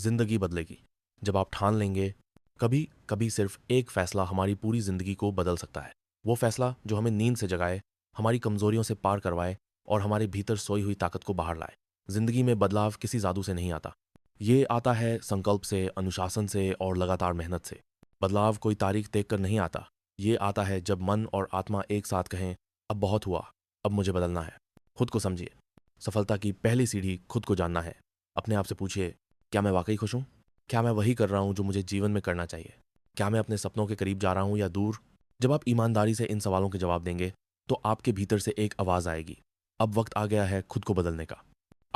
जिंदगी बदलेगी जब आप ठान लेंगे। कभी कभी सिर्फ एक फैसला हमारी पूरी जिंदगी को बदल सकता है। वो फैसला जो हमें नींद से जगाए, हमारी कमजोरियों से पार करवाए और हमारे भीतर सोई हुई ताकत को बाहर लाए। जिंदगी में बदलाव किसी जादू से नहीं आता। ये आता है संकल्प से, अनुशासन से और लगातार मेहनत से। बदलाव कोई तारीख देख कर नहीं आता। ये आता है जब मन और आत्मा एक साथ कहें, अब बहुत हुआ, अब मुझे बदलना है। खुद को समझिए। सफलता की पहली सीढ़ी खुद को जानना है। अपने आप से पूछिए, क्या मैं वाकई खुश हूँ? क्या मैं वही कर रहा हूँ जो मुझे जीवन में करना चाहिए? क्या मैं अपने सपनों के करीब जा रहा हूँ या दूर? जब आप ईमानदारी से इन सवालों के जवाब देंगे तो आपके भीतर से एक आवाज आएगी, अब वक्त आ गया है खुद को बदलने का।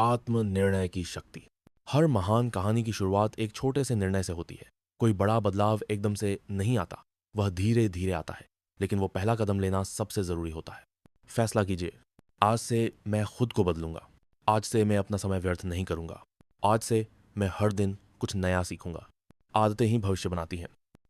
आत्मनिर्णय की शक्ति। हर महान कहानी की शुरुआत एक छोटे से निर्णय से होती है। कोई बड़ा बदलाव एकदम से नहीं आता, वह धीरे धीरे आता है, लेकिन वो पहला कदम लेना सबसे जरूरी होता है। फैसला कीजिए, आज से मैं खुद को बदलूंगा। आज से मैं अपना समय व्यर्थ नहीं करूंगा। आज से मैं हर दिन कुछ नया सीखूंगा। आदतें ही भविष्य बनाती हैं।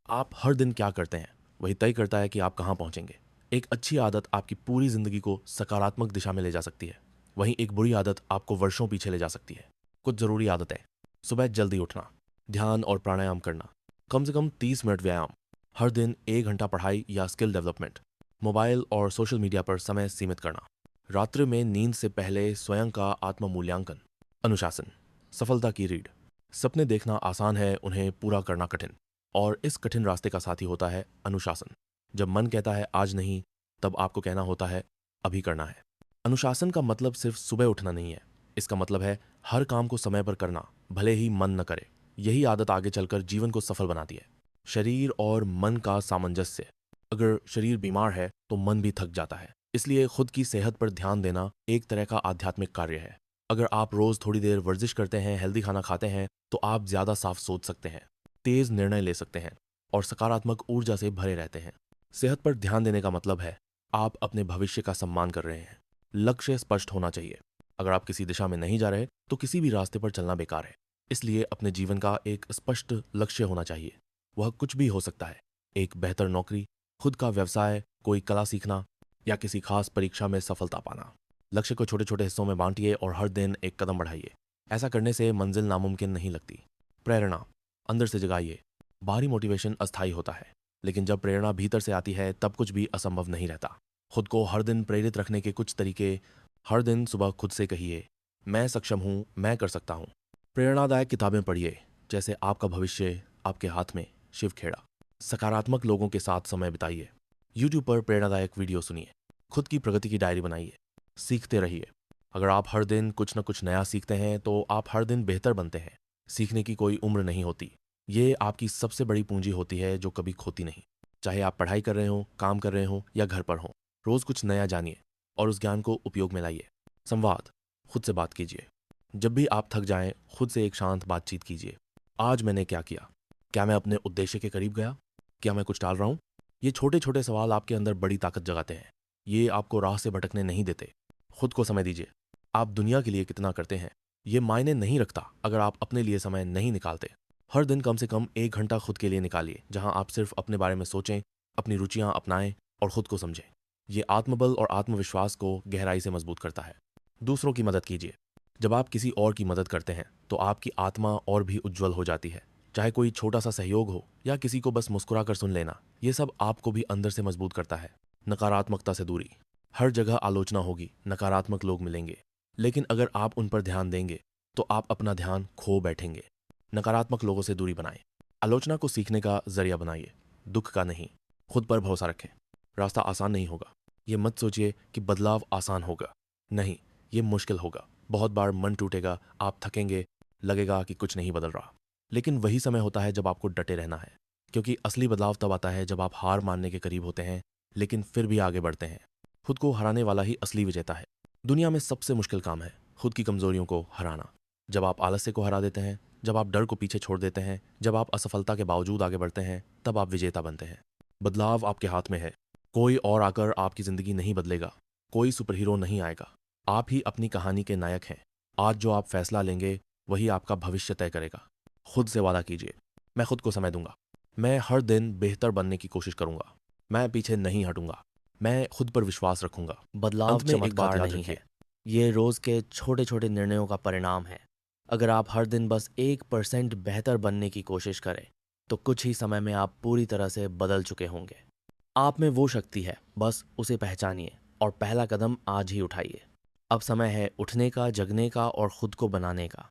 आप हर दिन क्या करते हैं वही तय करता है कि आप कहाँ पहुंचेंगे। एक अच्छी आदत आपकी पूरी जिंदगी को सकारात्मक दिशा में ले जा सकती है, वहीं एक बुरी आदत आपको वर्षों पीछे ले जा सकती है। कुछ जरूरी आदतें: सुबह जल्दी उठना, ध्यान और प्राणायाम करना, कम से कम 30 मिनट व्यायाम, हर दिन 1 घंटा पढ़ाई या स्किल डेवलपमेंट, मोबाइल और सोशल मीडिया पर समय सीमित करना, रात्रि में नींद से पहले स्वयं का आत्म मूल्यांकन। अनुशासन, सफलता की रीढ़। सपने देखना आसान है, उन्हें पूरा करना कठिन। और इस कठिन रास्ते का साथी होता है अनुशासन। जब मन कहता है आज नहीं, तब आपको कहना होता है अभी करना है। अनुशासन का मतलब सिर्फ सुबह उठना नहीं है। इसका मतलब है हर काम को समय पर करना, भले ही मन न करे। यही आदत आगे चलकर जीवन को सफल बनाती है। शरीर और मन का सामंजस्य। अगर शरीर बीमार है तो मन भी थक जाता है। इसलिए खुद की सेहत पर ध्यान देना एक तरह का आध्यात्मिक कार्य है। अगर आप रोज थोड़ी देर वर्जिश करते हैं, हेल्दी खाना खाते हैं, तो आप ज्यादा साफ सोच सकते हैं, तेज निर्णय ले सकते हैं और सकारात्मक ऊर्जा से भरे रहते हैं। सेहत पर ध्यान देने का मतलब है आप अपने भविष्य का सम्मान कर रहे हैं। लक्ष्य स्पष्ट होना चाहिए। अगर आप किसी दिशा में नहीं जा रहे तो किसी भी रास्ते पर चलना बेकार है। इसलिए अपने जीवन का एक स्पष्ट लक्ष्य होना चाहिए। वह कुछ भी हो सकता है: एक बेहतर नौकरी, खुद का व्यवसाय, कोई कला सीखना या किसी खास परीक्षा में सफलता पाना। लक्ष्य को छोटे छोटे हिस्सों में बांटिए और हर दिन एक कदम बढ़ाइए। ऐसा करने से मंजिल नामुमकिन नहीं लगती। प्रेरणा अंदर से जगाइए। बाहरी मोटिवेशन अस्थायी होता है, लेकिन जब प्रेरणा भीतर से आती है तब कुछ भी असंभव नहीं रहता। खुद को हर दिन प्रेरित रखने के कुछ तरीके: हर दिन सुबह खुद से कहिए, मैं सक्षम हूँ, मैं कर सकता हूँ। प्रेरणादायक किताबें पढ़िए, जैसे आपका भविष्य आपके हाथ में, शिव खेड़ा। सकारात्मक लोगों के साथ समय बिताइए। यूट्यूब पर प्रेरणादायक वीडियो सुनिए। खुद की प्रगति की डायरी बनाइए। सीखते रहिए। अगर आप हर दिन कुछ न कुछ नया सीखते हैं तो आप हर दिन बेहतर बनते हैं। सीखने की कोई उम्र नहीं होती। ये आपकी सबसे बड़ी पूंजी होती है जो कभी खोती नहीं। चाहे आप पढ़ाई कर रहे हो, काम कर रहे हो या घर पर हो, रोज कुछ नया जानिए और उस ज्ञान को उपयोग में लाइए। संवाद, खुद से बात कीजिए। जब भी आप थक जाएं, खुद से एक शांत बातचीत कीजिए। आज मैंने क्या किया? क्या मैं अपने उद्देश्य के करीब गया? क्या मैं कुछ टाल रहा हूं? ये छोटे छोटे सवाल आपके अंदर बड़ी ताकत जगाते हैं। ये आपको राह से भटकने नहीं देते। खुद को समय दीजिए। आप दुनिया के लिए कितना करते हैं ये मायने नहीं रखता अगर आप अपने लिए समय नहीं निकालते। हर दिन कम से कम 1 घंटा खुद के लिए निकालिए, जहां आप सिर्फ अपने बारे में सोचें, अपनी रुचियां अपनाएं और खुद को समझें। ये आत्मबल और आत्मविश्वास को गहराई से मजबूत करता है। दूसरों की मदद कीजिए। जब आप किसी और की मदद करते हैं तो आपकी आत्मा और भी उज्जवल हो जाती है। चाहे कोई छोटा सा सहयोग हो या किसी को बस मुस्कुरा कर सुन लेना, ये सब आपको भी अंदर से मजबूत करता है। नकारात्मकता से दूरी। हर जगह आलोचना होगी, नकारात्मक लोग मिलेंगे, लेकिन अगर आप उन पर ध्यान देंगे तो आप अपना ध्यान खो बैठेंगे। नकारात्मक लोगों से दूरी बनाएं। आलोचना को सीखने का जरिया बनाइए, दुख का नहीं। खुद पर भरोसा रखें। रास्ता आसान नहीं होगा। ये मत सोचिए कि बदलाव आसान होगा। नहीं, ये मुश्किल होगा। बहुत बार मन टूटेगा, आप थकेंगे, लगेगा कि कुछ नहीं बदल रहा। लेकिन वही समय होता है जब आपको डटे रहना है, क्योंकि असली बदलाव तब आता है जब आप हार मानने के करीब होते हैं लेकिन फिर भी आगे बढ़ते हैं। खुद को हराने वाला ही असली विजेता है। दुनिया में सबसे मुश्किल काम है खुद की कमजोरियों को हराना। जब आप आलस्य को हरा देते हैं, जब आप डर को पीछे छोड़ देते हैं, जब आप असफलता के बावजूद आगे बढ़ते हैं, तब आप विजेता बनते हैं। बदलाव आपके हाथ में है। कोई और आकर आपकी जिंदगी नहीं बदलेगा। कोई सुपर हीरो नहीं आएगा। आप ही अपनी कहानी के नायक हैं। आज जो आप फैसला लेंगे वही आपका भविष्य तय करेगा। खुद से वादा कीजिए, मैं खुद को समय दूंगा। मैं हर दिन बेहतर बनने की कोशिश करूंगा। मैं पीछे नहीं हटूंगा। मैं खुद पर विश्वास रखूंगा। बदलाव अंत में एक बात चमत्कार याद नहीं रखिए। है, ये रोज के छोटे छोटे निर्णयों का परिणाम है। अगर आप हर दिन बस 1% बेहतर बनने की कोशिश करें तो कुछ ही समय में आप पूरी तरह से बदल चुके होंगे। आप में वो शक्ति है, बस उसे पहचानिए और पहला कदम आज ही उठाइए। अब समय है उठने का, जगने का और खुद को बनाने का।